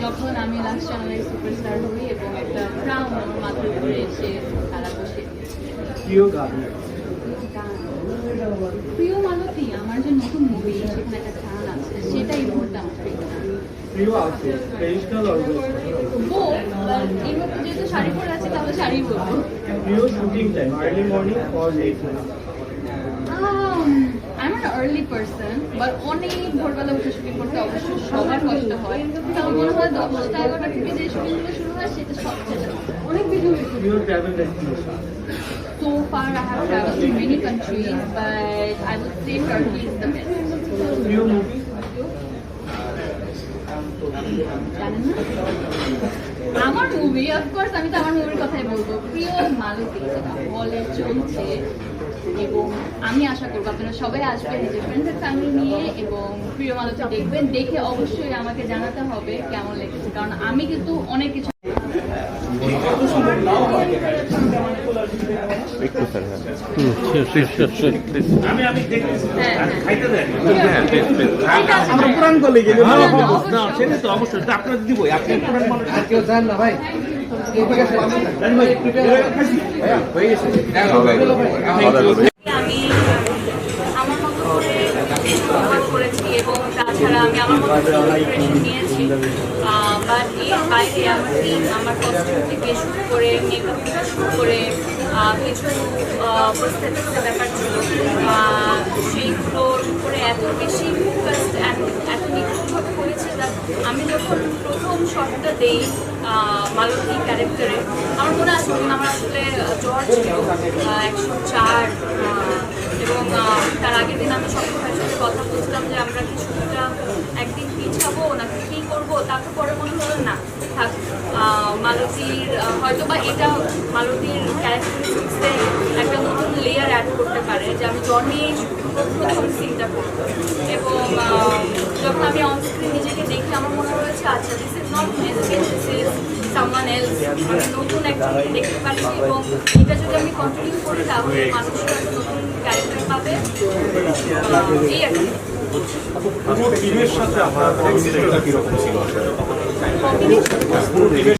যখন আমি লাস্ট চ্যানেলের সুপারস্টার হই এবং একটা ক্রাউন আমার মাথার উপরে এসে তারা বসে প্রিয় গান প্রিয় মালতী আমার যে নতুন মুভি সেখানে একটা গান আছে সেটাই মুহূর্তে আমার প্রিয় আউটফিট ট্রেডিশনাল অর এই মুহূর্তে যেহেতু শাড়ি পরে আছে তাহলে শাড়ি বলবো। প্রিয় shooting time early morning or late night I'm an early person, but অনেক ভোরবেলা উঠে শুটিং করতে অবশ্যই সবার কষ্ট হয়। তাও মনে হয় 10টা 11টা থেকে যে শুটিংগুলো শুরু হয় সেটা সবচেয়ে অনেক বেশি। প্রিয় travel destination So far, I have traveled to many countries, but I would say Turkey is the best. প্রিয় মুভি জানেন না? আমার মুভি, অফকোর্স আমি তো আমার মুভির কথাই বলবো। প্রিয় মালতী হলে চলছে এবং আমি আশা করবো আপনারা সবাই আসবেন নিজের ফ্রেন্ডস এন্ড ফ্যামিলি নিয়ে এবং প্রিয় মালতী দেখবেন, দেখে অবশ্যই আমাকে জানাতে হবে কেমন লেগেছে, কারণ আমি কিন্তু অনেক কিছু আমরা পুরান গলে গেলে না সেটা তো অবশ্যই আপনাদের দিবই আপনি পুরান মানুষ কেউ জান না ভাই আমি আমার মতো করে ব্যবহার করেছি এবং তাছাড়া আমি আমার মতো প্রিপারেশন নিয়েছি, বাট এর বাইরে আমার টিম আমার কস্টিউম থেকে শুরু করে মেকআপ থেকে শুরু করে কিছু প্রস্থেটিক্সের ব্যাপার ছিল, সেইগুলোর উপরে এত বেশি ফোকাসড এত নিখুঁতভাবে হয়েছে যে আমি যখন প্রথম শটটা দেই মালতী ক্যারেক্টারে আমার মনে আছে আমার আসলে জ্বর ছিল 104 এবং তার আগের দিন আমি সব ভাইয়ের সাথে কথা বলছিলাম যে আমরা কিছুটা একদিন পিছাবো নাকি কী করবো, তারপর পরে মনে হলো না থাক মালতীর হয়তো বা এটা মালতীর ক্যারেক্টারিস্টিক্সে একটা নতুন লেয়ার অ্যাড করতে পারে যে আমি জন্মে প্রথম সিনটা করবো এবং যখন আমি অনস্ক্রিন নিজেকে দেখি আমার মনে হয়েছে আচ্ছা this is not necessary, this is someone else, আমি নতুন একটা দেখতে পাচ্ছি এবং এটা যদি আমি কন্টিনিউ করি তাহলে মানুষের একটা নতুন ক্যারেক্টার পাবে এই আর কি। টিমের সাথে আমার কিরকম ছিল?